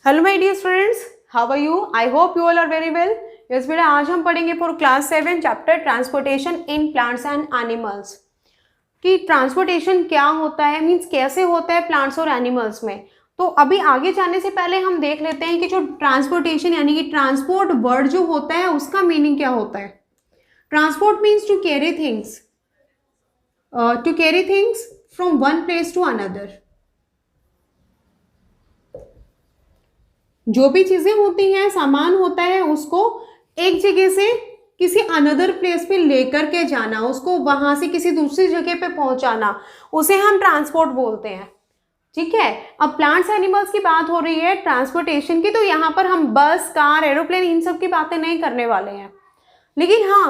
Hello my dear students, how are you? I hope you all are very well. Yes बेटा, आज हम पढ़ेंगे for class 7 chapter transportation in plants and animals कि transportation क्या होता है, मीन्स कैसे होता है प्लांट्स और एनिमल्स में। तो अभी आगे जाने से पहले हम देख लेते हैं कि जो ट्रांसपोर्टेशन यानी कि ट्रांसपोर्ट वर्ड जो होता है उसका मीनिंग क्या होता है। Transport means to carry things from one place to another. जो भी चीजें होती हैं, सामान होता है, उसको एक जगह से किसी अनदर प्लेस पे लेकर के जाना, उसको वहां से किसी दूसरी जगह पे पहुंचाना, उसे हम ट्रांसपोर्ट बोलते हैं। ठीक है। अब प्लांट्स एनिमल्स की बात हो रही है ट्रांसपोर्टेशन की, तो यहाँ पर हम बस, कार, एरोप्लेन इन सब की बातें नहीं करने वाले हैं। लेकिन हाँ,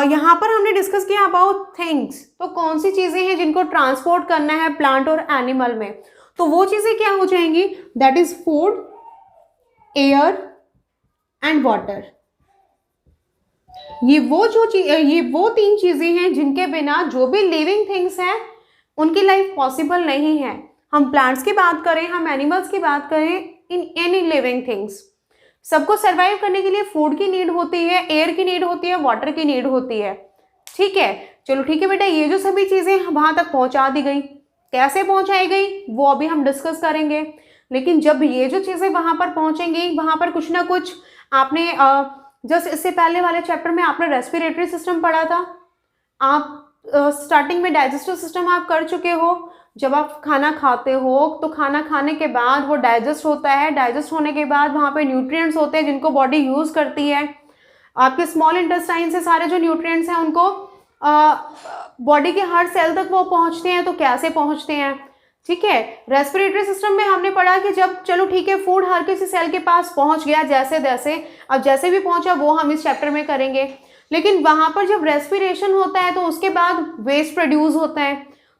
यहाँ पर हमने डिस्कस किया अबाउट थिंग्स। तो कौन सी चीजें हैं जिनको ट्रांसपोर्ट करना है प्लांट और एनिमल में, तो वो चीजें क्या हो जाएंगी? That is food, air and water. ये वो तीन चीजें हैं जिनके बिना जो भी लिविंग थिंग्स हैं उनकी लाइफ पॉसिबल नहीं है। हम प्लांट्स की बात करें, हम एनिमल्स की बात करें, इन एनी लिविंग थिंग्स, सबको सरवाइव करने के लिए फूड की नीड होती है, एयर की नीड होती है, वाटर की नीड होती है। ठीक है, चलो ठीक है बेटा, ये जो सभी चीजें वहां तक पहुंचा दी गई, कैसे पहुंचाई गई वो अभी हम डिस्कस करेंगे। लेकिन जब ये जो चीजें वहां पर पहुंचेंगी, वहां पर कुछ ना कुछ आपने जस्ट इससे पहले वाले चैप्टर में आपने रेस्पिरेटरी सिस्टम पढ़ा था। आप स्टार्टिंग में डाइजेस्टिव सिस्टम आप कर चुके हो। जब आप खाना खाते हो तो खाना खाने के बाद वो डाइजेस्ट होता है, डाइजेस्ट होने के बाद वहाँ पे न्यूट्रिएंट्स होते हैं जिनको बॉडी यूज करती है। आपके स्मॉल इंटेस्टाइन से सारे जो न्यूट्रिएंट्स हैं उनको बॉडी के हर सेल तक वो पहुँचते हैं। तो कैसे पहुँचते हैं? ठीक है, रेस्पिरेटरी सिस्टम में हमने पढ़ा कि जब चलो ठीक है फूड हर किसी सेल के पास पहुंच गया, जैसे जैसे अब जैसे भी पहुंचा वो हम इस चैप्टर में करेंगे। लेकिन वहां पर जब रेस्पिरेशन होता है तो उसके बाद वेस्ट प्रोड्यूस होता है।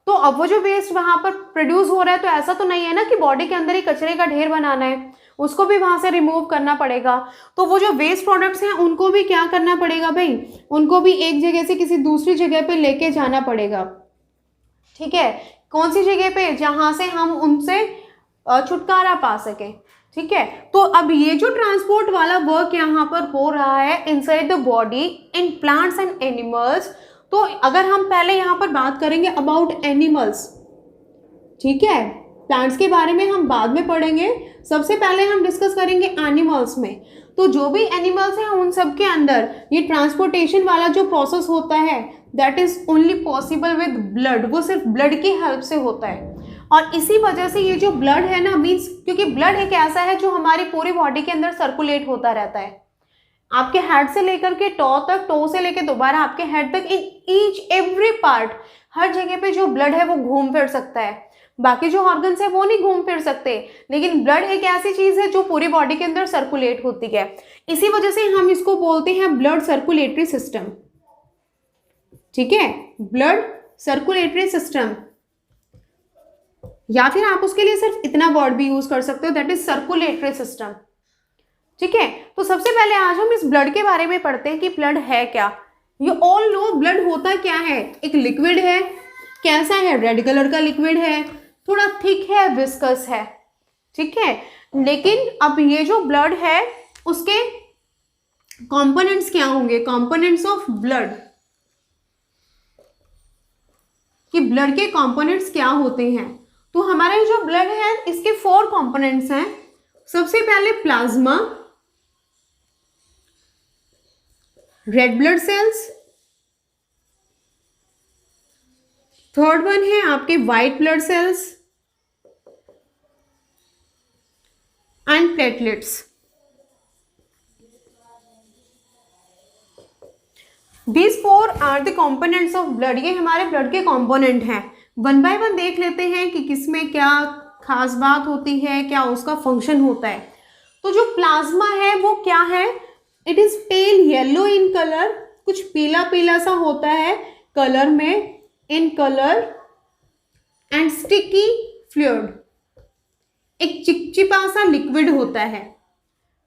तो अब वो जो वेस्ट वहां पर प्रोड्यूस हो रहा है, तो ऐसा तो नहीं है ना कि बॉडी के अंदर ही कचरे का ढेर बनाना है, उसको भी वहां से रिमूव करना पड़ेगा। तो वो जो वेस्ट प्रोडक्ट्स हैं उनको भी क्या करना पड़ेगा भाई? उनको भी एक जगह से किसी दूसरी जगह पे लेके जाना पड़ेगा। ठीक है, कौन सी जगह पे? जहां से हम उनसे छुटकारा पा सके। ठीक है, तो अब ये जो ट्रांसपोर्ट वाला वर्क यहाँ पर हो रहा है inside the body in plants and animals. तो अगर हम पहले यहाँ पर बात करेंगे अबाउट एनिमल्स, ठीक है, प्लांट्स के बारे में हम बाद में पढ़ेंगे, सबसे पहले हम डिस्कस करेंगे एनिमल्स में। तो जो भी एनिमल्स हैं उन सब के अंदर ये ट्रांसपोर्टेशन वाला जो प्रोसेस होता है that is only possible with blood. वो सिर्फ ब्लड की हेल्प से होता है। और इसी वजह से ये जो ब्लड है ना, मीन्स क्योंकि ब्लड एक ऐसा है जो हमारी पूरी बॉडी के अंदर सर्कुलेट होता रहता है, आपके हेड से लेकर के टो तक, टो से लेकर दोबारा आपके हेड तक, इन ईच एवरी पार्ट, हर जगह पे जो ब्लड है वो घूम फिर सकता है। बाकी जो ऑर्गन्स है वो नहीं घूम फिर सकते, लेकिन ब्लड एक ऐसी चीज है जो पूरी बॉडी के अंदर सर्कुलेट होती है। इसी वजह से हम इसको बोलते हैं ब्लड सर्कुलेटरी सिस्टम। ठीक है, ब्लड सर्कुलेटरी सिस्टम, या फिर आप उसके लिए सिर्फ इतना वर्ड भी यूज कर सकते हो, दैट इज सर्कुलेटरी सिस्टम। ठीक है, तो सबसे पहले आज हम इस ब्लड के बारे में पढ़ते हैं कि ब्लड है क्या। यू ऑल नो ब्लड होता क्या है? एक लिक्विड है। कैसा है? रेड कलर का लिक्विड है, थोड़ा थिक है, विस्कस है। ठीक है, लेकिन अब ये जो ब्लड है उसके कंपोनेंट्स क्या होंगे? कंपोनेंट्स ऑफ ब्लड, कि ब्लड के कंपोनेंट्स क्या होते हैं। तो हमारा ये जो ब्लड है इसके 4 कंपोनेंट्स हैं। सबसे पहले plasma, red blood cells, third one है आपके white blood sales and platelets. These 4 are the components of blood। ये हमारे ब्लड के कंपोनेंट हैं। वन बाय वन देख लेते हैं कि किसमें क्या खास बात होती है, क्या उसका फंक्शन होता है। तो जो प्लाज्मा है वो क्या है? It is pale yellow in colour, कुछ पीला पीला सा होता है कलर में, in colour, and sticky fluid, एक चिपचिपा सा लिक्विड होता है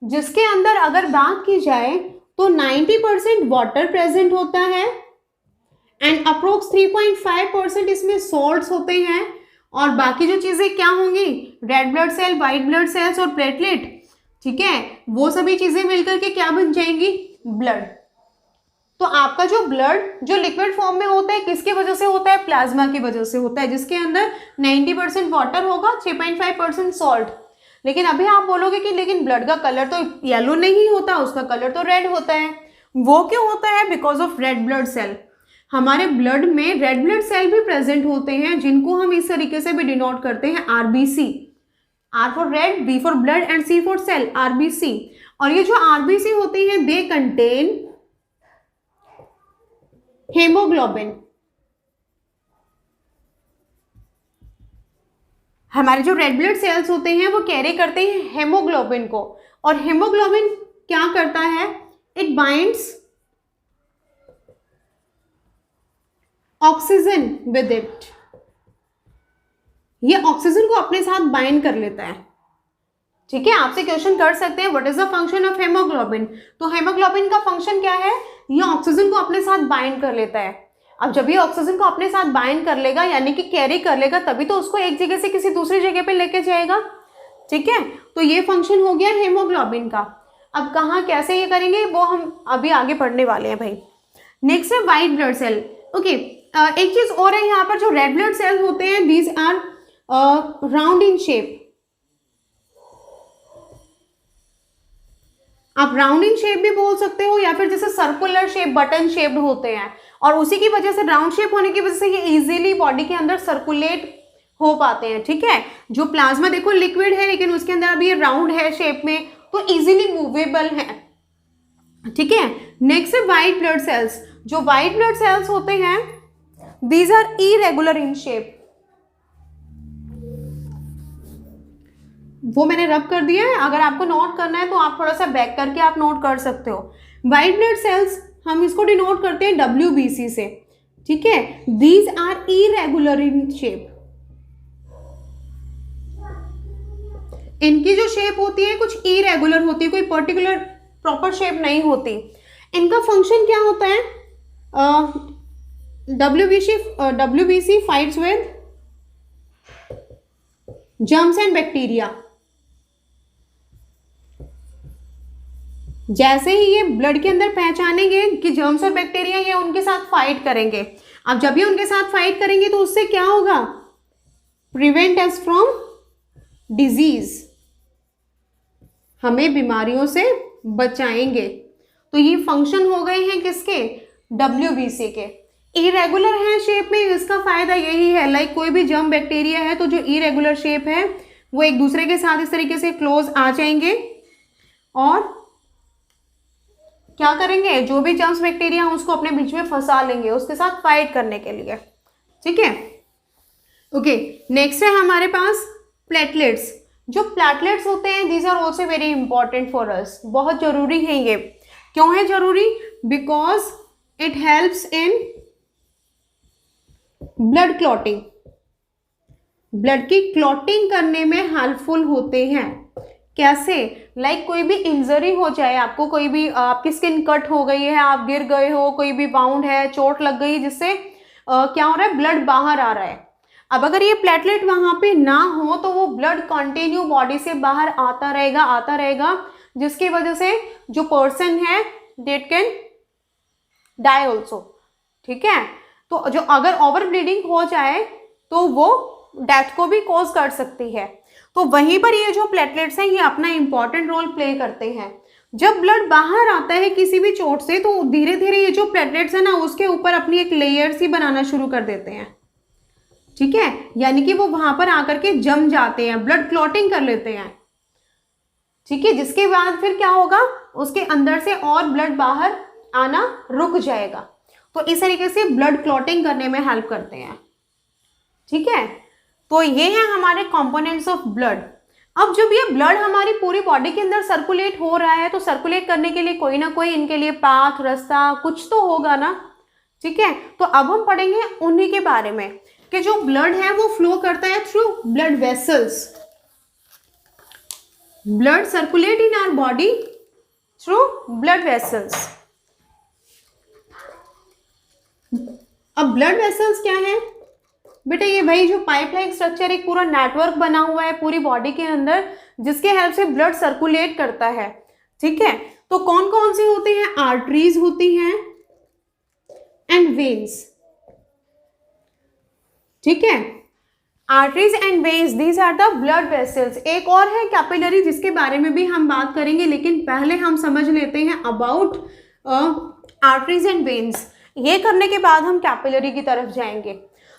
जिसके अंदर अगर बात की जाए तो 90% वाटर प्रेजेंट होता है एंड अप्रोक्स 3.5% इसमें सॉल्ट्स होते हैं और बाकी जो चीजें क्या होंगी, red blood cell, white blood cells और प्लेटलेट, ठीक है, वो सभी चीजें मिलकर के क्या बन जाएंगी, ब्लड। तो आपका जो ब्लड जो लिक्विड फॉर्म में होता है किसकी वजह से होता है, प्लाज्मा की वजह से होता है, जिसके अंदर 90% वाटर होगा, 6.5% सॉल्ट। लेकिन अभी आप बोलोगे कि लेकिन ब्लड का कलर तो येलो नहीं होता, उसका कलर तो रेड होता है। वो क्यों होता है, because of red blood cell. हमारे ब्लड में रेड ब्लड सेल भी प्रेजेंट होते हैं, जिनको हम इस तरीके से भी डिनोट करते हैं RBC, R for red, B for blood and C for cell, RBC. और ये जो आरबीसी होती हैं दे कंटेन हेमोग्लोबिन। हमारे जो रेड ब्लड सेल्स होते हैं वो कैरी करते हैं हेमोग्लोबिन को, और हेमोग्लोबिन क्या करता है, it binds oxygen with it. ये ऑक्सीजन को अपने साथ बाइंड कर लेता है, ठीक है। आपसे क्वेश्चन कर सकते हैं what is the function of haemoglobin. तो हेमोग्लोबिन का फंक्शन क्या है, ये ऑक्सीजन को अपने साथ बाइंड कर लेता है। अब जब ये ऑक्सीजन को अपने साथ बाइंड कर लेगा, यानी कि कैरी कर लेगा, तभी तो उसको एक जगह से किसी दूसरी जगह पे लेके जाएगा, ठीक है। तो ये फंक्शन हो गया हेमोग्लोबिन का। अब कहाँ कैसे ये करेंगे वो हम अभी आगे पढ़ने वाले हैं भाई। नेक्स्ट है व्हाइट ब्लड सेल। ओके, एक चीज और है यहाँ पर, जो रेड ब्लड सेल होते हैं these are round in shape. आप राउंड इन शेप भी बोल सकते हो, या फिर जैसे सर्कुलर शेप, बटन शेप्ड होते हैं, और उसी की वजह से राउंड शेप होने की वजह से ये इजीली बॉडी के अंदर सर्कुलेट हो पाते हैं, ठीक है। जो प्लाज्मा देखो लिक्विड है, लेकिन उसके अंदर अभी ये राउंड है शेप में, तो इजीली मूवेबल है, ठीक है। नेक्स्ट है व्हाइट ब्लड सेल्स। जो व्हाइट ब्लड सेल्स होते हैं these are irregular in shape. वो मैंने रब कर दिया है, अगर आपको नोट करना है तो आप थोड़ा सा बैक करके आप नोट कर सकते हो। व्हाइट ब्लड सेल्स हम इसको डिनोट करते हैं WBC से, ठीक है। These are irregular in shape. इनकी जो शेप होती है कुछ इरेगुलर होती है, कोई पर्टिकुलर प्रॉपर शेप नहीं होती। इनका फंक्शन क्या होता है, WBC fights with germs and bacteria. जैसे ही ये ब्लड के अंदर पहचानेंगे कि जर्म्स और बैक्टीरिया ये उनके साथ फाइट करेंगे। अब जब ये उनके साथ फाइट करेंगे तो उससे क्या होगा, प्रिवेंट अस फ्रॉम डिजीज, हमें बीमारियों से बचाएंगे। तो ये फंक्शन हो गए हैं किसके, WBC के। इरेगुलर है शेप में, इसका फायदा यही है, लाइक कोई भी जर्म बैक्टीरिया है तो जो इरेगुलर शेप है वो एक दूसरे के साथ इस तरीके से क्लोज आ जाएंगे, और क्या करेंगे, जो भी जर्म्स बैक्टीरिया है उसको अपने बीच में फंसा लेंगे उसके साथ फाइट करने के लिए, ठीक है। ओके, नेक्स्ट है हमारे पास प्लेटलेट्स। जो प्लेटलेट्स होते हैं these are also very important for us. बहुत जरूरी है ये। क्यों है जरूरी, because it helps in blood clotting. Blood की क्लॉटिंग करने में हेल्पफुल होते हैं। कैसे, लाइक कोई भी इंजरी हो जाए आपको, कोई भी आपकी स्किन कट हो गई है, आप गिर गए हो, कोई भी बाउंड है, चोट लग गई, जिससे क्या हो रहा है, ब्लड बाहर आ रहा है। अब अगर ये प्लेटलेट वहां पे ना हो तो वो ब्लड कंटिन्यू बॉडी से बाहर आता रहेगा, जिसकी वजह से जो पर्सन है डेट कैन डाई ऑल्सो, ठीक है। तो जो अगर ओवर ब्लीडिंग हो जाए तो वो डेथ को भी कॉज कर सकती है। तो वहीं पर ये जो प्लेटलेट्स हैं ये अपना इंपॉर्टेंट रोल प्ले करते हैं। जब ब्लड बाहर आता है किसी भी चोट से तो धीरे धीरे ये जो प्लेटलेट्स है ना उसके ऊपर अपनी एक लेयर्स ही बनाना शुरू कर देते हैं, ठीक है। यानी कि वो वहां पर आकर के जम जाते हैं, ब्लड क्लॉटिंग कर लेते हैं, ठीक है। जिसके बाद फिर क्या होगा, उसके अंदर से और ब्लड बाहर आना रुक जाएगा। तो इस तरीके से ब्लड क्लॉटिंग करने में हेल्प करते हैं, ठीक है। तो ये है हमारे कंपोनेंट्स ऑफ ब्लड। अब जब ये ब्लड हमारी पूरी बॉडी के अंदर सर्कुलेट हो रहा है तो सर्कुलेट करने के लिए कोई ना कोई इनके लिए पाथ, रास्ता कुछ तो होगा ना, ठीक है। तो अब हम पढ़ेंगे उन्हीं के बारे में कि जो ब्लड है वो फ्लो करता है through blood vessels. Blood circulate in our body through blood vessels. अब ब्लड वेसल्स क्या है, बेटा ये भाई जो पाइपलाइन स्ट्रक्चर एक पूरा नेटवर्क बना हुआ है पूरी बॉडी के अंदर, जिसके हेल्प से ब्लड सर्कुलेट करता है, ठीक है। तो कौन कौन सी होती हैं? आर्टरीज होती हैं एंड वेन्स, ठीक है। Arteries and veins, these are the blood vessels. एक और है कैपिलरी, जिसके बारे में भी हम बात करेंगे, लेकिन पहले हम समझ लेते हैं अबाउट आर्टरीज एंड वेन्स। ये करने के बाद हम कैपिलरी की तरफ जाएंगे।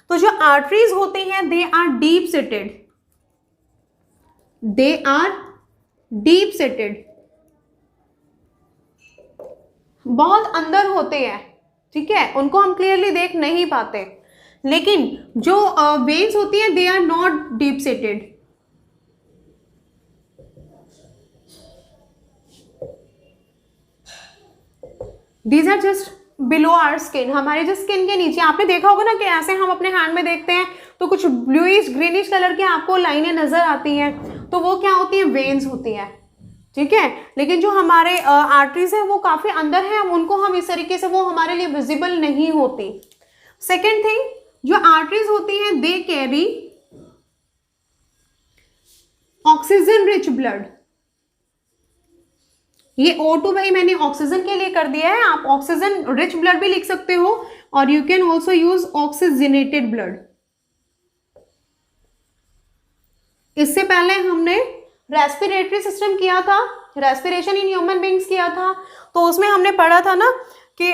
तो जो आर्टरीज होती हैं they are deep seated, they are deep seated, बहुत अंदर होते हैं, ठीक है, उनको हम क्लियरली देख नहीं पाते। लेकिन जो वेन्स होती हैं they are not deep seated, these are just below our skin, हमारे जो स्किन के नीचे। आपने देखा होगा ना कि ऐसे हम अपने हैंड में देखते हैं तो कुछ ब्लूइश ग्रीनिश कलर की आपको लाइनें नजर आती हैं, तो वो क्या होती हैं? वेन्स होती हैं, ठीक है। लेकिन जो हमारे आर्टरीज है वो काफी अंदर है, उनको हम इस तरीके से, वो हमारे लिए विजिबल नहीं होती। सेकेंड थिंग, जो आर्टरीज होती हैं they carry oxygen rich blood. ये O2 भाई मैंने ऑक्सीजन के लिए कर दिया है, आप ऑक्सीजन रिच ब्लड भी लिख सकते हो, और you can also use oxygenated blood. इससे पहले हमने रेस्पिरेटरी सिस्टम किया था, रेस्पिरेशन इन ह्यूमन बींग्स किया था, तो उसमें हमने पढ़ा था ना कि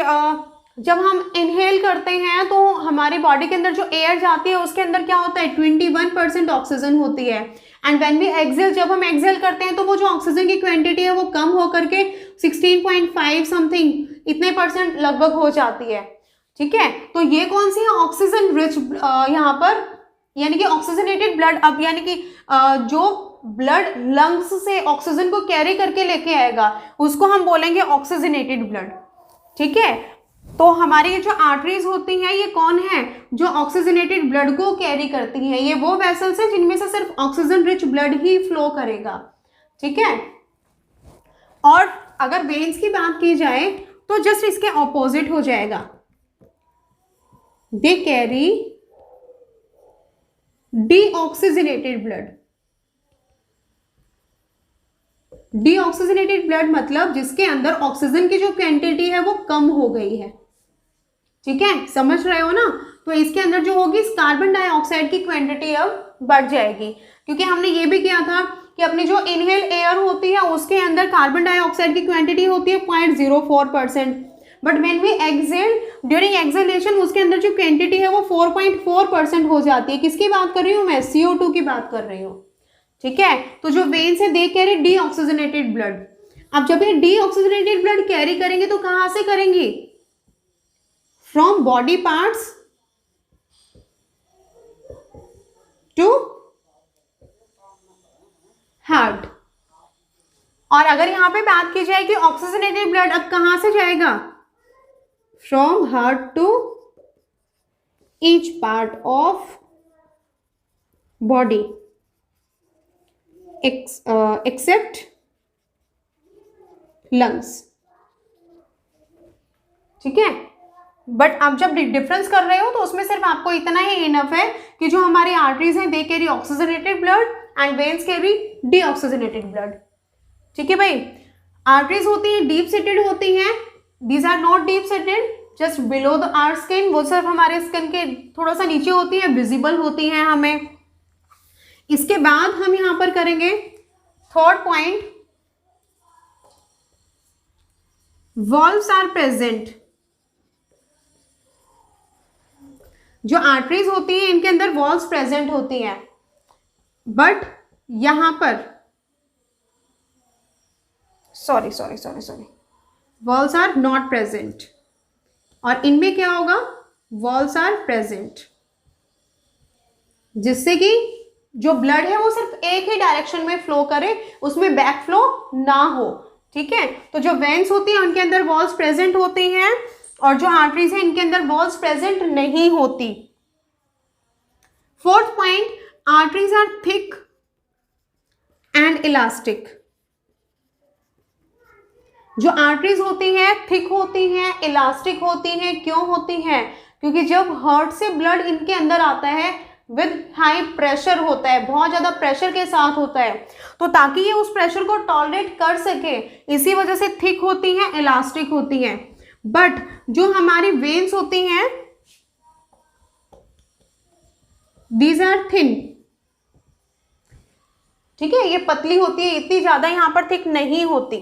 जब हम इनहेल करते हैं तो हमारी बॉडी के अंदर जो एयर जाती है उसके अंदर क्या होता है? 21% ऑक्सीजन होती है। एंड व्हेन वी एक्सेल, जब हम एक्सेल करते हैं तो वो जो ऑक्सीजन की क्वांटिटी है वो कम होकर के 16.5 समथिंग इतने % लगभग हो जाती है, ठीक है। तो ये कौन सी है? ऑक्सीजन रिच, यहाँ पर यानी कि ऑक्सीजनेटेड ब्लड। अब यानी कि जो ब्लड लंग्स से ऑक्सीजन को कैरी करके लेके आएगा उसको हम बोलेंगे ऑक्सीजनेटेड ब्लड, ठीक है। तो हमारी ये जो आर्टरीज होती हैं ये कौन है? जो ऑक्सीजनेटेड ब्लड को कैरी करती हैं। ये वो वेसल्स हैं जिनमें से सिर्फ ऑक्सीजन रिच ब्लड ही फ्लो करेगा, ठीक है। और अगर वेन्स की बात की जाए तो जस्ट इसके ऑपोजिट हो जाएगा, they carry deoxygenated blood. Deoxygenated blood मतलब जिसके अंदर ऑक्सीजन की जो क्वांटिटी है वो कम हो गई है, ठीक है, समझ रहे हो ना। तो इसके अंदर जो होगी कार्बन डाइऑक्साइड की क्वांटिटी अब बढ़ जाएगी, क्योंकि हमने ये भी किया था कि अपनी जो इनहेल एयर होती है उसके अंदर कार्बन डाइऑक्साइड की क्वांटिटी होती है 0.04%, but when we exhale, during exhalation उसके अंदर जो क्वांटिटी है वो 4.4% हो जाती है। किसकी बात कर रही हूँ मैं? CO2 की बात कर रही हूँ, ठीक है। तो जो वेन्स है दे कैरी डीऑक्सीजनेटेड ब्लड। अब जब ये डीऑक्सीजनेटेड ब्लड कैरी करेंगे तो कहां से करेंगे? From body parts to heart. और अगर यहां पे बात की जाए कि ऑक्सीजनेटेड ब्लड अब कहां से जाएगा? From heart to each part of body except lungs, ठीक है। बट आप जब डिफरेंस कर रहे हो तो उसमें सिर्फ आपको इतना ही इनफ है कि जो हमारी आर्टरीज हैं they carry oxygenated blood and veins carry deoxygenated blood, ठीक है भाई। आर्टरीज होती हैं डीप सिटेड होती हैं, these are not deep seated, just below the our skin, वो सिर्फ हमारे स्किन के थोड़ा सा नीचे होती है, विजिबल होती हैं हमें। इसके बाद हम यहां पर करेंगे third point, valves are present. जो आर्टरीज होती हैं इनके अंदर वॉल्व्स प्रेजेंट होती हैं, बट यहां पर sorry valves are not present, और इनमें क्या होगा? वॉल्व्स आर प्रेजेंट, जिससे कि जो ब्लड है वो सिर्फ एक ही डायरेक्शन में फ्लो करे, उसमें बैक फ्लो ना हो, ठीक है। तो जो वेन्स होती हैं उनके अंदर वॉल्व्स प्रेजेंट होती हैं, और जो आर्टरीज है इनके अंदर वॉल्व्स प्रेजेंट नहीं होती। Fourth point, arteries are thick and elastic. जो आर्टरीज होती हैं थिक होती हैं, इलास्टिक होती हैं। क्यों होती हैं? क्योंकि जब हार्ट से ब्लड इनके अंदर आता है विद हाई प्रेशर होता है, बहुत ज़्यादा प्रेशर के साथ होता है, तो ताकि ये उस प्रेशर को टॉलरेट कर सके इसी वजह से थिक होती हैं, इलास्टिक होती हैं। बट जो हमारी वेन्स होती हैं दीज आर थिन, ठीक है, ये पतली होती है, इतनी ज़्यादा यहाँ पर थिक नहीं होती।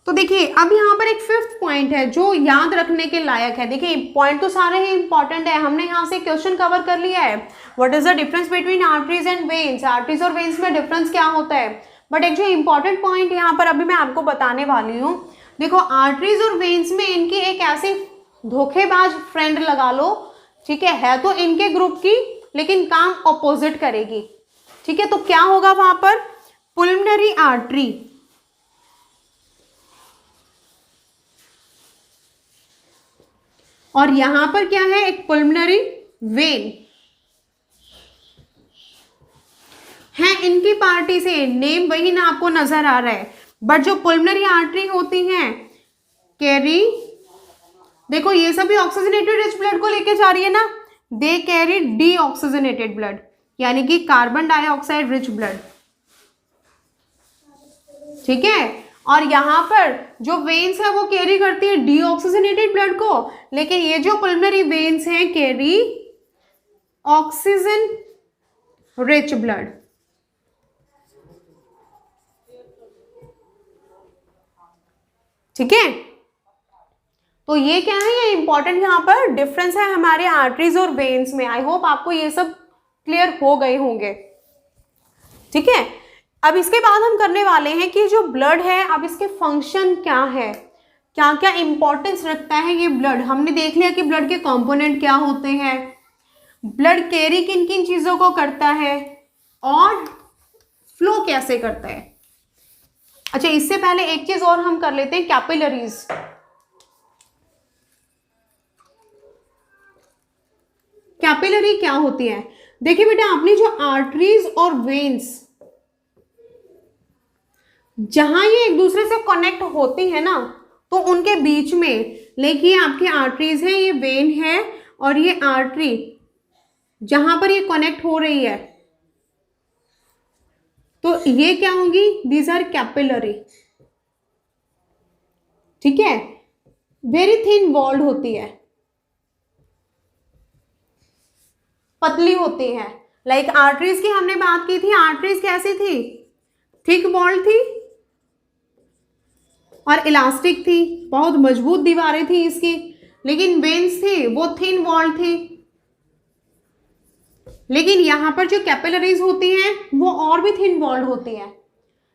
तो देखिए अब यहाँ पर एक फिफ्थ पॉइंट है जो याद रखने के लायक है। देखिए पॉइंट तो सारे ही इंपॉर्टेंट है, हमने यहाँ से क्वेश्चन कवर कर लिया है। What is the difference between arteries and veins, arteries और वेन्स में डिफरेंस क्या होता है। बट एक जो इंपॉर्टेंट पॉइंट यहाँ पर अभी मैं आपको बताने वाली हूँ, देखो आर्टरीज और वेन्स में इनकी एक ऐसी धोखेबाज फ्रेंड लगा लो, ठीक है तो इनके ग्रुप की, लेकिन काम ऑपोजिट करेगी, ठीक है। तो क्या होगा वहां पर, पुल्मोनरी आर्टरी और यहां पर क्या है, एक पुल्मोनरी वेन है। इनकी पार्टी से नेम वही ना आपको नजर आ रहा है, बट जो पुल्मोनरी आर्टरी होती हैं कैरी, देखो ये सभी ऑक्सीजनेटेड रिच ब्लड को लेके जा रही है ना, दे कैरी डीऑक्सीजनेटेड ब्लड, यानी कि कार्बन डाइऑक्साइड रिच ब्लड, ठीक है। और यहां पर जो वेन्स है वो कैरी करती है डीऑक्सीजनेटेड ब्लड को, लेकिन ये जो पुल्मोनरी वेन्स हैं कैरी ऑक्सीजन रिच ब्लड, ठीक है। तो ये क्या है, ये इंपॉर्टेंट यहाँ पर डिफरेंस है हमारे आर्टरीज और वेन्स में। आई होप आपको ये सब क्लियर हो गए होंगे, ठीक है। अब इसके बाद हम करने वाले हैं कि जो ब्लड है, अब इसके फंक्शन क्या है, क्या क्या इंपॉर्टेंस रखता है ये ब्लड। हमने देख लिया कि ब्लड के कंपोनेंट क्या होते हैं, ब्लड कैरी किन किन चीजों को करता है और फ्लो कैसे करता है। अच्छा इससे पहले एक चीज और हम कर लेते हैं, कैपिलरीज। कैपिलरी क्या होती है, देखिए बेटा अपनी जो आर्टरीज और वेन्स जहां ये एक दूसरे से कनेक्ट होती है ना, तो उनके बीच में, लेकिन आपकी आर्टरीज है, ये वेन है और ये आर्टरी, जहां पर ये कनेक्ट हो रही है तो ये क्या होंगी, दीज आर कैपिलरी, ठीक है। वेरी थिन वॉल्ड होती है, पतली होती है। लाइक आर्टरीज की हमने बात की थी, आर्टरीज कैसी थी, थिक वॉल्ड थी और इलास्टिक थी, बहुत मजबूत दीवारें थी इसकी। लेकिन वेन्स थी वो थिन वॉल्ड थी। लेकिन यहां पर जो कैपिलरीज होती हैं वो और भी थिन वॉल्ड होती हैं,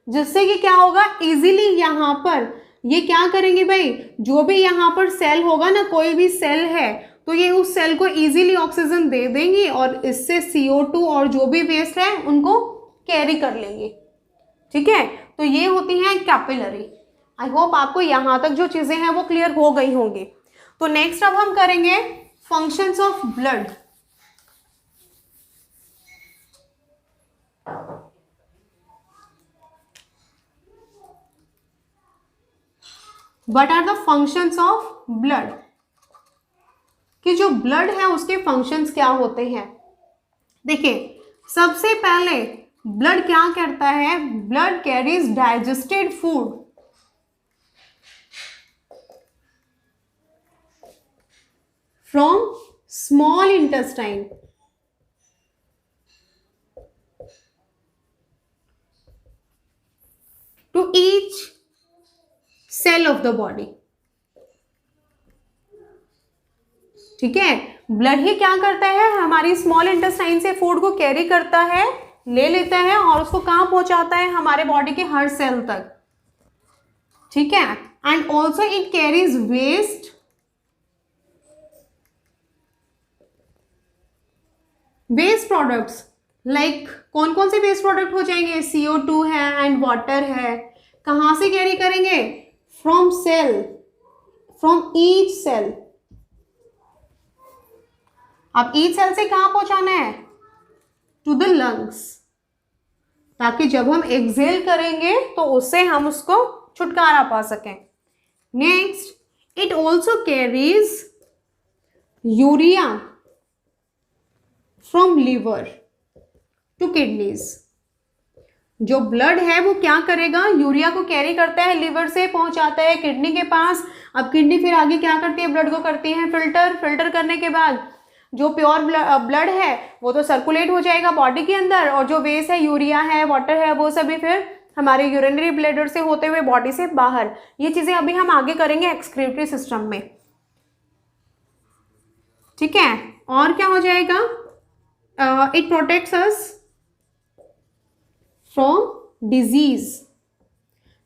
जिससे कि क्या होगा, इजीली यहां पर ये क्या करेंगे भाई, जो भी यहां पर सेल होगा ना, कोई भी सेल है तो ये उस सेल को इजीली ऑक्सीजन दे देंगी और इससे CO2 और जो भी वेस्ट है उनको कैरी कर लेंगे, ठीक है। तो ये होती हैं कैपिलरी। आई होप आपको यहां तक जो चीजें हैं वो क्लियर हो गई होंगी। तो नेक्स्ट अब हम करेंगे functions of blood. What are the functions of blood, कि जो ब्लड है उसके फंक्शंस क्या होते हैं। देखिए सबसे पहले ब्लड क्या करता है, blood carries digested food from small intestine to each cell of the body, ठीक है। ब्लड ही क्या करता है, हमारी स्मॉल इंटेस्टाइन से फूड को कैरी करता है, ले लेता है और उसको कहां पहुंचाता है, हमारे बॉडी के हर सेल तक, ठीक है। And also it carries waste, waste products, like कौन कौन से वेस्ट प्रोडक्ट हो जाएंगे, CO2 है एंड वाटर है। कहां से कैरी करेंगे, from cell, from each cell. अब ईच सेल से कहां पहुंचाना है, टू द लंग्स, ताकि जब हम एक्सहेल करेंगे तो उससे हम उसको छुटकारा पा सकें। Next it also carries urea from liver to kidneys. जो ब्लड है वो क्या करेगा, यूरिया को कैरी करता है, लिवर से पहुंचाता है किडनी के पास। अब किडनी फिर आगे क्या करती है, ब्लड को करती है फिल्टर करने के बाद जो प्योर ब्लड है वो तो सर्कुलेट हो जाएगा बॉडी के अंदर, और जो वेस्ट है, यूरिया है, वाटर है, वो सभी फिर हमारे यूरिनरी ब्लैडर से होते हुए बॉडी से बाहर। ये चीजें अभी हम आगे करेंगे एक्सक्रीटरी सिस्टम में, ठीक है। और क्या हो जाएगा, it protects us from disease,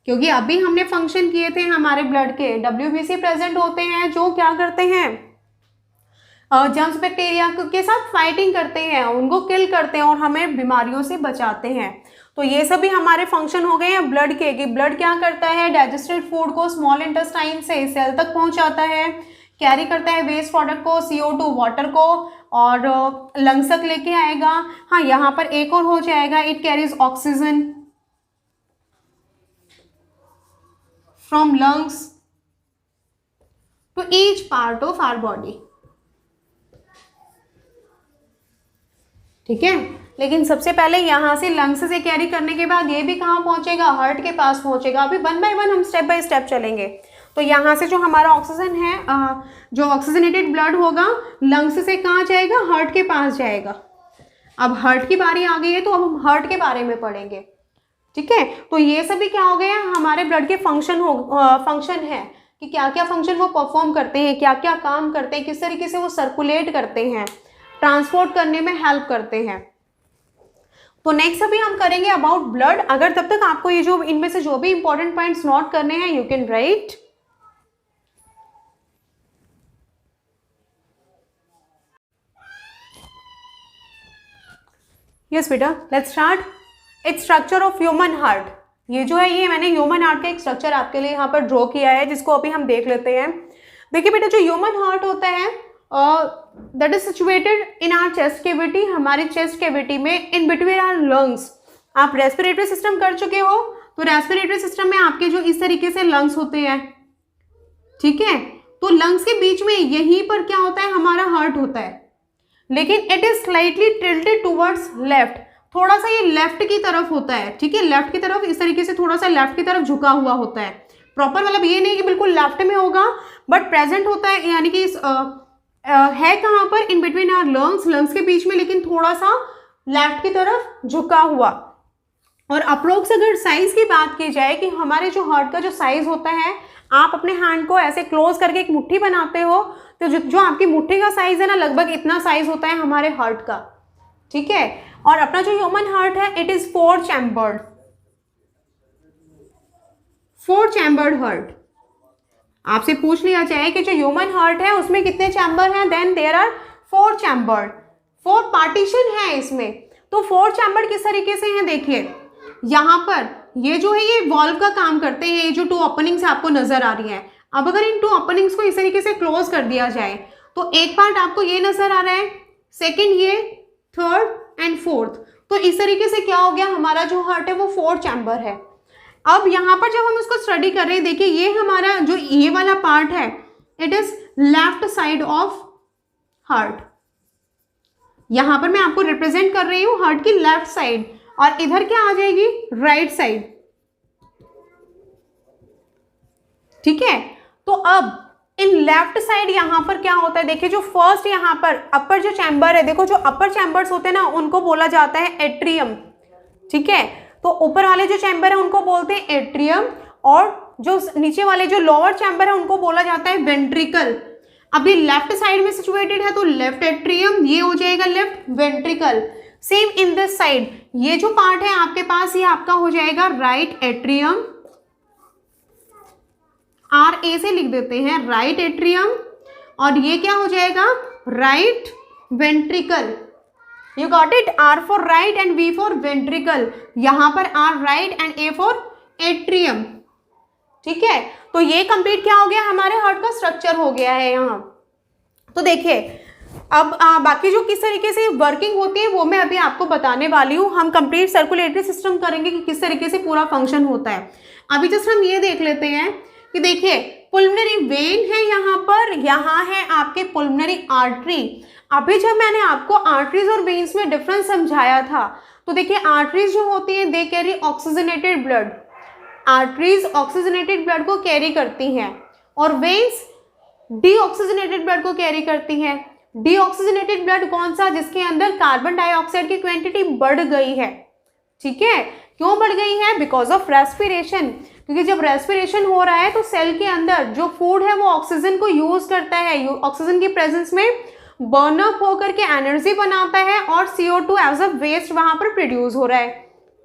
क्योंकि अभी हमने फंक्शन किए थे हमारे ब्लड के, WBC प्रेजेंट होते हैं जो क्या करते हैं, जर्म्स बैक्टीरिया के साथ फाइटिंग करते हैं, उनको किल करते हैं और हमें बीमारियों से बचाते हैं। तो ये सभी हमारे फंक्शन हो गए हैं ब्लड के, कि ब्लड क्या करता है, डाइजेस्टेड फूड को स्मॉल इंटेस्टाइन से सेल तक पहुंचाता है, कैरी करता है वेस्ट प्रोडक्ट को, CO2 वाटर को, और लंग्स तक लेके आएगा। हाँ, यहाँ पर एक और हो जाएगा, it carries oxygen from lungs to each part of our body, ठीक है। लेकिन सबसे पहले यहाँ से लंग्स से कैरी करने के बाद ये भी कहाँ पहुंचेगा, हार्ट के पास पहुंचेगा। अभी 1 बाय 1 हम स्टेप बाय स्टेप चलेंगे। तो यहाँ से जो हमारा ऑक्सीजन है, जो ऑक्सीजनेटेड ब्लड होगा, लंग्स से कहाँ जाएगा, हार्ट के पास जाएगा। अब हार्ट की बारी आ गई है, तो अब हम हार्ट के बारे में पढ़ेंगे, ठीक है। तो ये सभी क्या हो गया, हमारे ब्लड के फंक्शन है कि क्या क्या फंक्शन वो परफॉर्म करते हैं, क्या क्या काम करते हैं, किस तरीके से वो सर्कुलेट करते हैं, ट्रांसपोर्ट करने में हेल्प करते हैं। तो नेक्स्ट अभी हम करेंगे अबाउट ब्लड। अगर तब तक आपको ये जो इनमें से जो भी इंपॉर्टेंट पॉइंट्स नोट करने हैं, यू कैन राइट। यस बेटा, let's start. Its structure of human heart. ये जो है, ये मैंने ह्यूमन हार्ट का एक स्ट्रक्चर आपके लिए यहाँ पर ड्रॉ किया है, जिसको अभी हम देख लेते हैं। देखिए बेटा, जो ह्यूमन हार्ट होता है that is situated in our chest cavity, हमारे चेस्ट कैविटी में, इन बिटवीन आवर लंग्स। आप रेस्पिरेटरी सिस्टम कर चुके हो, तो रेस्पिरेटरी सिस्टम में आपके जो इस तरीके से लंग्स होते हैं, ठीक है। तो लंग्स के बीच में यहीं पर क्या होता है, हमारा हार्ट होता है, लेकिन it is slightly tilted towards left. थोड़ा सा ये लेफ्ट की तरफ होता है, ठीक है, लेफ्ट की तरफ, इस तरीके से थोड़ा सा लेफ्ट की तरफ झुका हुआ होता है। प्रॉपर मतलब ये नहीं कि बिल्कुल लेफ्ट में होगा, बट प्रेजेंट होता है, यानी कि है कहाँ पर, इन बिटवीन आवर लंग्स के बीच में, लेकिन थोड़ा सा लेफ्ट की तरफ झुका हुआ। और अप्रोक्स अगर साइज की बात की जाए कि हमारे जो हार्ट का जो साइज होता है, आप अपने हैंड को ऐसे क्लोज करके एक मुट्ठी बनाते हो, तो जो आपकी मुट्ठी का साइज है ना, लगभग इतना साइज होता है हमारे हार्ट का, ठीक है। और अपना जो ह्यूमन हार्ट है, इट इज 4 चैम्बर्ड हार्ट। आपसे पूछ लिया जाए कि जो ह्यूमन हार्ट है उसमें कितने चैम्बर हैं, then there are 4 chamber, 4 partition है इसमें। तो 4 चैम्बर किस तरीके से हैं, देखिए यहाँ पर ये जो है, ये वॉल्व का काम करते हैं। ये जो 2 ओपनिंग्स आपको नजर आ रही हैं, अब अगर इन 2 ओपनिंग्स को इस तरीके से क्लोज कर दिया जाए, तो एक पार्ट आपको ये नजर आ रहा है, सेकेंड ये, थर्ड एंड फोर्थ। तो इस तरीके से क्या हो गया, हमारा जो हार्ट है वो 4 चैम्बर है। अब यहाँ पर जब हम उसको स्टडी कर रहे हैं, देखिए ये हमारा जो ये वाला पार्ट है, it is left side of heart. यहां पर मैं आपको रिप्रेजेंट कर रही हूं हार्ट की लेफ्ट साइड, और इधर क्या आ जाएगी, राइट साइड, ठीक है। तो अब इन लेफ्ट साइड यहां पर क्या होता है, देखिए जो फर्स्ट यहां पर अपर जो चैम्बर है, देखो जो अपर चैम्बर्स होते हैं ना, उनको बोला जाता है एट्रियम, ठीक है। तो ऊपर वाले जो चैम्बर है उनको बोलते हैं एट्रियम, और जो नीचे वाले जो लोअर चैम्बर है उनको बोला जाता है वेंट्रिकल। अभी लेफ्ट साइड में सिचुएटेड है, तो लेफ्ट एट्रियम, ये हो जाएगा left ventricle. Same in this side, ये जो पार्ट है आपके पास, ये आपका हो जाएगा राइट एट्रियम, RA से लिख देते हैं, राइट एट्रियम, और ये क्या हो जाएगा, right ventricle. You got it, R for right and V for ventricle. यहां पर R right and A for atrium, ठीक है। तो ये कंप्लीट क्या हो गया, हमारे हार्ट का स्ट्रक्चर हो गया है यहाँ। तो देखिए अब बाकी जो किस तरीके से वर्किंग होती है वो मैं अभी आपको बताने वाली हूँ। हम कंप्लीट सर्कुलेटरी सिस्टम करेंगे कि किस तरीके से पूरा फंक्शन होता है। अभी जस्ट हम ये देख लेते हैं कि देखिए पुल्मोनरी वेन है यहाँ पर, यहाँ है आपके पुल्मोनरी आर्टरी। अभी जब मैंने आपको आर्टरीज और वेन्स में डिफरेंस समझाया था, तो देखिए आर्टरीज जो होती है they carry oxygenated blood, arteries oxygenated blood को कैरी करती हैं, और वेन्स डीऑक्सीजनेटेड ब्लड को कैरी करती हैं। डीऑक्सीजनेटेड ब्लड कौन सा? जिसके अंदर कार्बन डाइऑक्साइड की क्वांटिटी बढ़ गई है, ठीक है। क्यों बढ़ गई है? बिकॉज ऑफ रेस्पिरेशन, क्योंकि जब रेस्पिरेशन हो रहा है तो सेल के अंदर जो फूड है वो ऑक्सीजन को यूज करता है, ऑक्सीजन की प्रेजेंस में बर्न अप होकर के एनर्जी बनाता है और CO2 एज अ वेस्ट वहां पर प्रोड्यूस हो रहा है,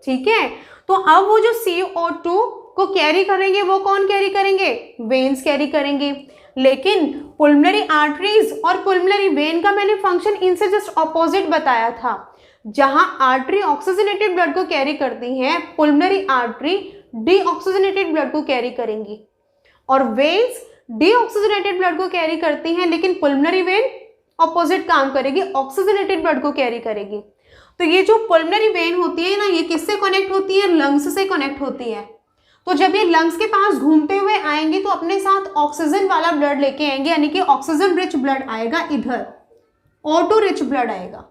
ठीक है। तो अब वो जो CO2 को कैरी करेंगे वो कौन कैरी करेंगे? वेन्स कैरी करेंगे। लेकिन पुल्मोनरी आर्टरीज और पुल्मोनरी वेन का मैंने फंक्शन इनसे जस्ट ऑपोजिट बताया था। जहां आर्टरी ऑक्सीजनेटेड ब्लड को कैरी करती हैं, पुल्मोनरी आर्टरी डीऑक्सीजनेटेड ब्लड को कैरी करेंगी, और वेन्स डीऑक्सीजनेटेड ब्लड को कैरी करती हैं, लेकिन पुल्मोनरी वेन ऑपोजिट काम करेगी, ऑक्सीजनेटेड ब्लड को कैरी करेगी। तो ये जो पुल्मोनरी वेन होती है ना, ये किससे कनेक्ट होती है? लंग्स से कनेक्ट होती है। तो जब ये लंग्स के पास घूमते हुए आएंगे तो अपने साथ ऑक्सीजन वाला ब्लड लेके आएंगे, यानी कि ऑक्सीजन रिच ब्लड आएगा इधर, O2 रिच ब्लड आएगा,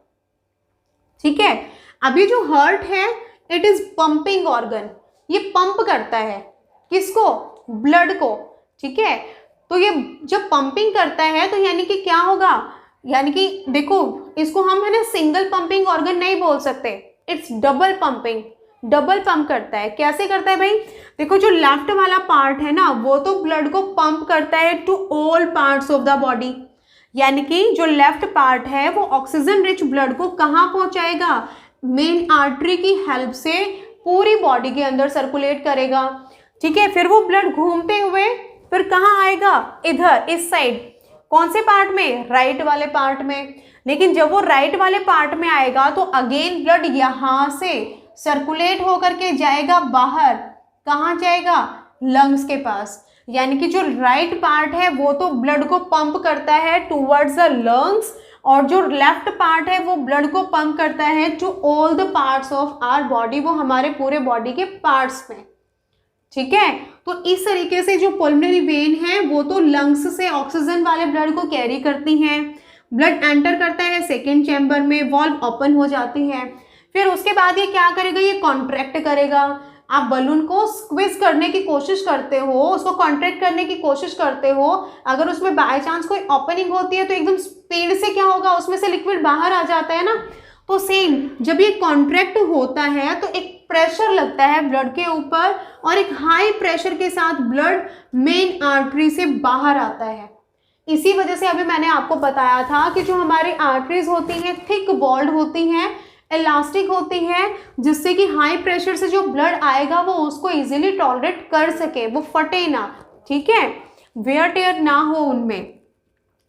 ठीक है। अभी जो हार्ट है इट इज पंपिंग ऑर्गन, ये पंप करता है किसको? ब्लड को, ठीक है। तो ये जब पंपिंग करता है तो यानी कि क्या होगा? यानी कि देखो इसको हम है ना सिंगल पंपिंग ऑर्गन नहीं बोल सकते, it's double pumping, double pump करता है। कैसे करता है भाई? देखो जो लेफ्ट वाला पार्ट है ना वो तो ब्लड को पंप करता है to all parts of the body, यानी कि जो लेफ्ट पार्ट है वो ऑक्सीजन रिच ब्लड को कहाँ पहुंचाएगा? मेन आर्टरी की हेल्प से पूरी बॉडी के अंदर सर्कुलेट करेगा, ठीक है। फिर वो ब्लड घूमते हुए फिर कहाँ आएगा? इधर, इस साइड। कौन से पार्ट में? राइट वाले पार्ट में। लेकिन जब वो राइट वाले पार्ट में आएगा तो अगेन ब्लड यहाँ से सर्कुलेट होकर के जाएगा बाहर, कहाँ जाएगा? लंग्स के पास। यानी कि जो राइट पार्ट है वो तो ब्लड को पंप करता है टूवर्ड्स द लंग्स, और जो लेफ्ट पार्ट है वो ब्लड को पंप करता है to all the parts of our body, वो हमारे पूरे बॉडी के पार्ट्स में, ठीक है। तो इस तरीके से जो पुल्मोनरी वेन है वो तो लंग्स से ऑक्सीजन वाले ब्लड को कैरी करती हैं, ब्लड एंटर करता है सेकेंड चैम्बर में, वॉल्व ओपन हो जाती है, फिर उसके बाद ये क्या करेगा? ये कॉन्ट्रैक्ट करेगा। आप बलून को स्क्विज करने की कोशिश करते हो, उसको कॉन्ट्रैक्ट करने की कोशिश करते हो, अगर उसमें बाय चांस कोई ओपनिंग होती है तो एकदम स्पीड से क्या होगा? उसमें से लिक्विड बाहर आ जाता है ना। तो सेम जब ये कॉन्ट्रैक्ट होता है तो एक प्रेशर लगता है ब्लड के ऊपर, और एक हाई प्रेशर के साथ ब्लड मेन आर्टरी से बाहर आता है। इसी वजह से अभी मैंने आपको बताया था कि जो हमारी आर्टरीज होती हैं थिक वॉल्ड होती हैं, इलास्टिक होती है, जिससे कि हाई प्रेशर से जो ब्लड आएगा वो उसको इजीली टॉलरेट कर सके, वो फटे ना, ठीक है, वेयर टेयर ना हो उनमें।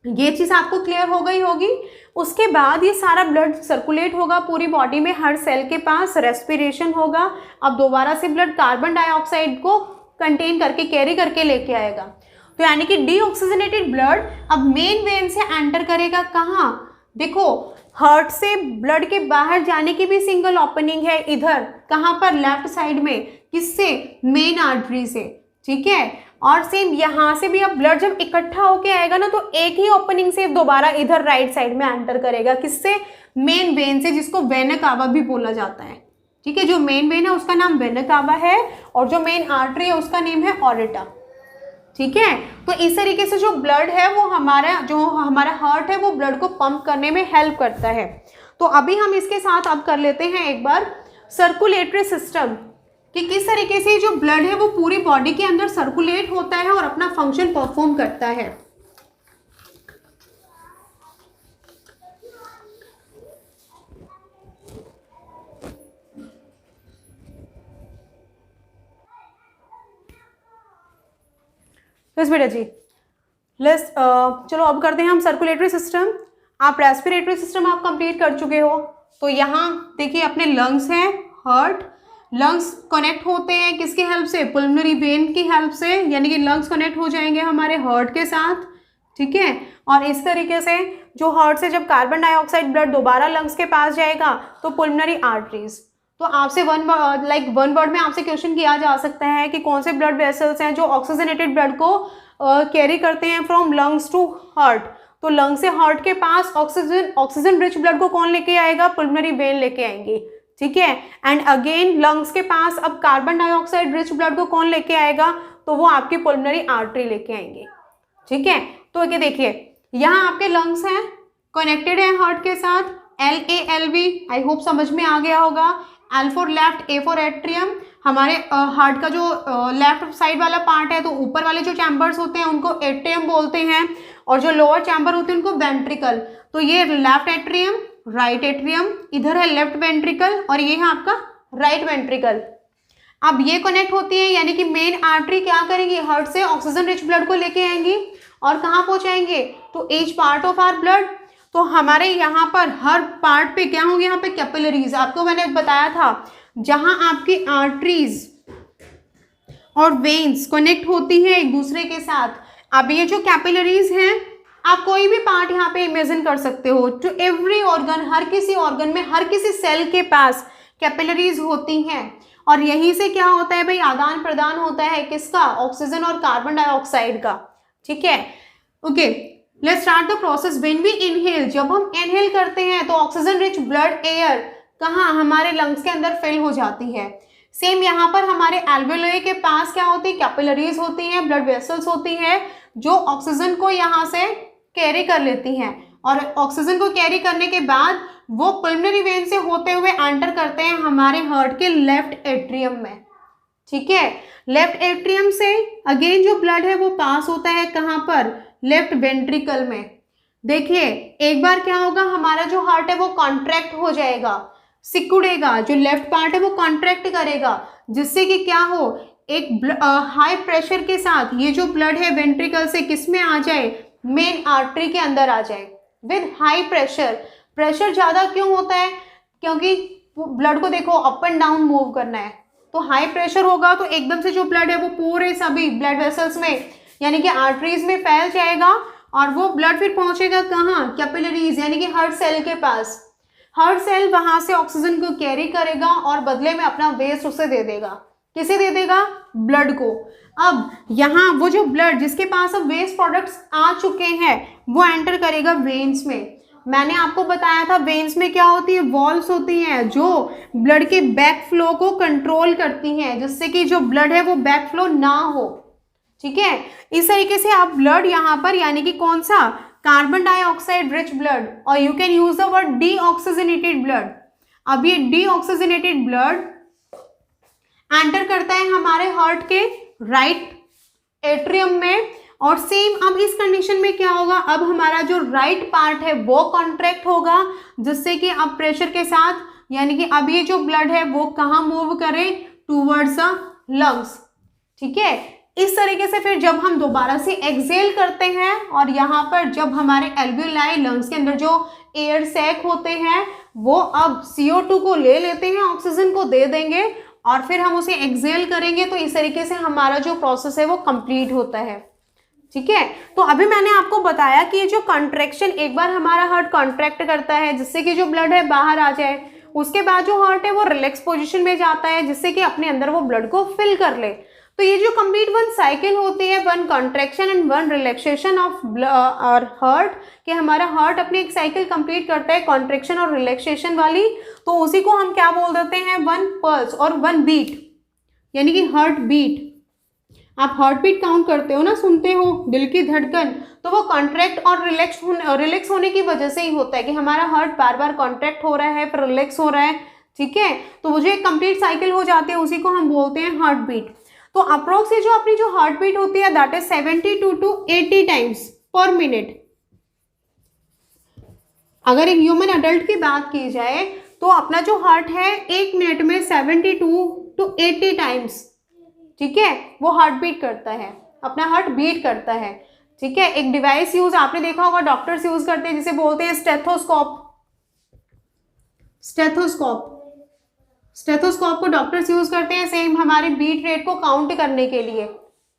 ये चीज़ आपको क्लियर हो गई होगी। उसके बाद ये सारा ब्लड सर्कुलेट होगा पूरी बॉडी में, हर सेल के पास रेस्पिरेशन होगा। अब दोबारा से ब्लड कार्बन डाइऑक्साइड को कंटेन करके कैरी करके लेके आएगा। तो यानी कि डीऑक्सीजनेटेड ब्लड अब मेन वेन से एंटर करेगा कहाँ? देखो हार्ट से ब्लड के बाहर जाने की भी सिंगल ओपनिंग है इधर, कहाँ पर? लेफ्ट साइड में। किससे? मेन आर्टरी से, ठीक है। और सेम यहाँ से भी अब ब्लड जब इकट्ठा होके आएगा ना तो एक ही ओपनिंग से दोबारा इधर राइट साइड में एंटर करेगा। किससे? मेन वेन से, जिसको वेना कावा भी बोला जाता है, ठीक है। जो मेन वेन है उसका नाम वेना कावा है, और जो मेन आर्टरी है उसका नेम है ऑरेटा, ठीक है। तो इस तरीके से जो ब्लड है वो हमारा हार्ट है वो ब्लड को पंप करने में हेल्प करता है। तो अभी हम इसके साथ अब कर लेते हैं एक बार सर्कुलेटरी सिस्टम, कि किस तरीके से जो ब्लड है वो पूरी बॉडी के अंदर सर्कुलेट होता है और अपना फंक्शन परफॉर्म करता है। बस बेटा जी चलो अब करते हैं हम सर्कुलेटरी सिस्टम। आप रेस्पिरेटरी सिस्टम आप कंप्लीट कर चुके हो। तो यहाँ देखिए अपने लंग्स हैं, हार्ट, लंग्स कनेक्ट होते हैं किसकी हेल्प से? पुल्मोनरी वेन की हेल्प से, यानी कि लंग्स कनेक्ट हो जाएंगे हमारे हार्ट के साथ, ठीक है। और इस तरीके से जो हार्ट से जब कार्बन डाइऑक्साइड ब्लड दोबारा लंग्स के पास जाएगा तो पुल्मोनरी आर्टरीज, तो आपसे वन वर्ड में आपसे क्वेश्चन किया जा सकता है कि कौन से ब्लड वेसल्स हैं जो ऑक्सीजनेटेड ब्लड को कैरी करते हैं फ्रॉम लंग्स टू हार्ट। तो लंग से हार्ट के पास ऑक्सीजन रिच ब्लड को कौन लेके आएगा? पल्मोनरी वेन लेके आएंगे, ठीक है। एंड अगेन लंग्स के पास अब कार्बन डाइऑक्साइड रिच ब्लड को कौन लेके आएगा? तो वो आपकी पल्मोनरी आर्टरी लेके आएंगे, ठीक है। तो ये देखिए यहाँ आपके लंग्स हैं, कनेक्टेड है हार्ट के साथ, LALV, आई होप समझ में आ गया होगा। L for left, A for atrium. हमारे हार्ट का जो लेफ्ट साइड वाला पार्ट है तो ऊपर वाले जो चैम्बर्स होते हैं उनको एट्रियम बोलते हैं, और जो लोअर चैम्बर होते हैं उनको वेंट्रिकल। तो ये लेफ्ट एट्रियम, राइट एट्रियम, इधर है लेफ्ट वेंट्रिकल और ये है आपका राइट वेंट्रिकल। अब ये कनेक्ट होती है, यानी कि मेन आर्टरी क्या करेंगी? हार्ट से ऑक्सीजन रिच ब्लड को लेके आएंगी और कहाँ पहुंचाएंगे? तो each part of our blood. तो हमारे यहाँ पर हर पार्ट पे क्या होंगे? यहाँ पे कैपिलरीज, आपको मैंने बताया था जहां आपकी आर्टरीज और वेन्स कनेक्ट होती है एक दूसरे के साथ। अब ये जो कैपिलरीज हैं, आप कोई भी पार्ट यहाँ पे इमेजिन कर सकते हो। टू एवरी ऑर्गन, हर किसी ऑर्गन में, हर किसी सेल के पास कैपिलरीज होती हैं, और यहीं से क्या होता है भाई? आदान प्रदान होता है किसका? ऑक्सीजन और कार्बन डाइऑक्साइड का, ठीक है। Okay, let's start the process. When we inhale, जब हम इनहेल करते हैं तो ऑक्सीजन रिच ब्लड एयर कहाँ? हमारे लंग्स के अंदर फिल हो जाती है। सेम यहाँ पर हमारे एल्वेओलाई के पास क्या होती है? कैपिलरीज होती हैं, ब्लड वेसल्स होती हैं जो ऑक्सीजन को यहाँ से कैरी कर लेती हैं, और ऑक्सीजन को कैरी करने के बाद वो पल्मोनरी वेन से होते हुए एंटर करते हैं हमारे हार्ट के लेफ्ट एट्रियम में, ठीक है। लेफ्ट एट्रियम से अगेन जो ब्लड है वो पास होता है कहाँ पर? लेफ्ट वेंट्रिकल में। देखिए एक बार क्या होगा, हमारा जो हार्ट है वो कॉन्ट्रैक्ट हो जाएगा, सिकुड़ेगा, जो लेफ्ट पार्ट है वो कॉन्ट्रैक्ट करेगा, जिससे कि क्या हो? एक हाई प्रेशर के साथ ये जो ब्लड है वेंट्रिकल से किस में आ जाए? मेन आर्टरी के अंदर आ जाए विद हाई प्रेशर। प्रेशर ज़्यादा क्यों होता है? क्योंकि ब्लड को देखो अप एंड डाउन मूव करना है, तो हाई प्रेशर होगा तो एकदम से जो ब्लड है वो पूरे सभी ब्लड वेसल्स में यानी कि आर्टरीज में फैल जाएगा, और वो ब्लड फिर पहुंचेगा कहाँ? कैपिलरीज यानी कि हार्ट सेल के पास। हार्ट सेल वहां से ऑक्सीजन को कैरी करेगा और बदले में अपना वेस्ट उसे दे देगा। किसे दे देगा? ब्लड को। अब यहाँ वो जो ब्लड जिसके पास अब वेस्ट प्रोडक्ट्स आ चुके हैं वो एंटर करेगा वेन्स में। मैंने आपको बताया था वेन्स में क्या होती है? वॉल्व्स होती हैं जो ब्लड के बैक फ्लो को कंट्रोल करती हैं, जिससे कि जो ब्लड है वो बैक फ्लो ना हो, ठीक है। इस तरीके से आप ब्लड यहाँ पर यानी कि कौन सा? कार्बन डाइऑक्साइड रिच ब्लड, और you can use the word deoxygenated blood. अब ये डीऑक्सीजनेटेड ब्लड एंटर करता है हमारे हार्ट के राइट एट्रियम में, और सेम अब इस कंडीशन में क्या होगा? अब हमारा जो राइट पार्ट है वो कॉन्ट्रैक्ट होगा, जिससे कि अब प्रेशर के साथ यानी कि अब ये जो ब्लड है वो कहाँ मूव करे? टूवर्ड्स द लंग्स, ठीक है। इस तरीके से फिर जब हम दोबारा से एक्सेल करते हैं और यहाँ पर जब हमारे एल्वेओलाई लंग्स के अंदर जो एयर सैक होते हैं वो अब CO2 को ले लेते हैं, ऑक्सीजन को दे देंगे और फिर हम उसे एक्सेल करेंगे। तो इस तरीके से हमारा जो प्रोसेस है वो कंप्लीट होता है, ठीक है। तो अभी मैंने आपको बताया कि ये जो कॉन्ट्रैक्शन, एक बार हमारा हार्ट कॉन्ट्रैक्ट करता है जिससे कि जो ब्लड है बाहर आ जाए, उसके बाद जो हार्ट है वो रिलैक्स पोजीशन में जाता है जिससे कि अपने अंदर वो ब्लड को फिल कर ले। तो ये जो कंप्लीट वन साइकिल होती है, one contraction and one relaxation of और हार्ट, कि हमारा हार्ट अपनी एक साइकिल कंप्लीट करता है कॉन्ट्रैक्शन और रिलैक्सेशन वाली, तो उसी को हम क्या बोल देते हैं? वन पल्स और वन बीट, यानी कि हार्ट बीट। आप हार्ट बीट काउंट करते हो ना, सुनते हो दिल की धड़कन, तो वो कॉन्ट्रैक्ट और रिलैक्स होने की वजह से ही होता है कि हमारा हार्ट बार बार कॉन्ट्रैक्ट हो रहा है फिर रिलैक्स हो रहा है, ठीक है। तो वो जो एक कंप्लीट साइकिल हो जाती है उसी को हम बोलते हैं हार्ट बीट। तो अप्रोक्स जो अपनी जो हार्ट बीट होती है दैट इज 72 to 80 टाइम्स पर मिनट। अगर एक ह्यूमन अडल्ट की बात की जाए तो अपना जो हार्ट है 1 मिनट में 72 to 80 टाइम्स, ठीक है, वो हार्ट बीट करता है, अपना हार्ट बीट करता है, ठीक है। एक डिवाइस यूज आपने देखा होगा डॉक्टर्स यूज करते हैं जिसे बोलते हैं स्टेथोस्कोप। स्टेथोस्कोप को डॉक्टर्स यूज करते हैं सेम हमारे बीट रेट को काउंट करने के लिए,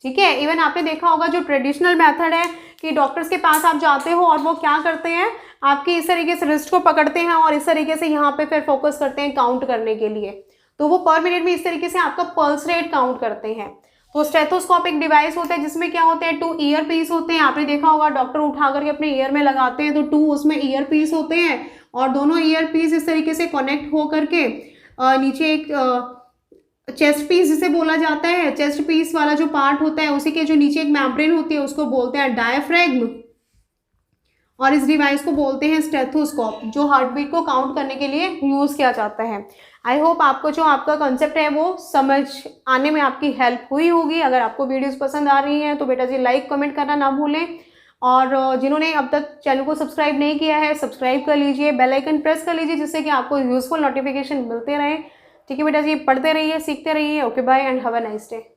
ठीक है। इवन आपने देखा होगा जो ट्रेडिशनल मेथड है कि डॉक्टर्स के पास आप जाते हो और वो क्या करते हैं, आपके इस तरीके से रिस्ट को पकड़ते हैं और इस तरीके से यहाँ पे फिर फोकस करते हैं काउंट करने के लिए। तो वो पर मिनट में इस तरीके से आपका पल्स रेट काउंट करते हैं। तो स्टेथोस्कोप एक डिवाइस होता है जिसमें क्या होते हैं, 2 ईयर पीस होते हैं। आपने देखा होगा डॉक्टर उठा करके अपने ईयर में लगाते हैं तो 2 उसमें ईयर पीस होते हैं और दोनों ईयर पीस इस तरीके से कनेक्ट हो करके नीचे एक चेस्ट पीस जिसे बोला जाता है, चेस्ट पीस वाला जो पार्ट होता है उसी के जो नीचे एक मेम्ब्रेन होती है उसको बोलते हैं डायफ्रैग्म, और इस डिवाइस को बोलते हैं स्टेथोस्कोप, जो हार्ट बीट को काउंट करने के लिए यूज़ किया जाता है। आई होप आपको जो आपका कंसेप्ट है वो समझ आने में आपकी हेल्प हुई होगी। अगर आपको वीडियोस पसंद आ रही हैं तो बेटा जी लाइक कमेंट करना ना भूलें, और जिन्होंने अब तक चैनल को सब्सक्राइब नहीं किया है सब्सक्राइब कर लीजिए, बेल आइकन प्रेस कर लीजिए जिससे कि आपको यूजफुल नोटिफिकेशन मिलते रहे। ठीक है बेटा जी, पढ़ते रहिए, सीखते रहिए। Okay bye and have a nice day.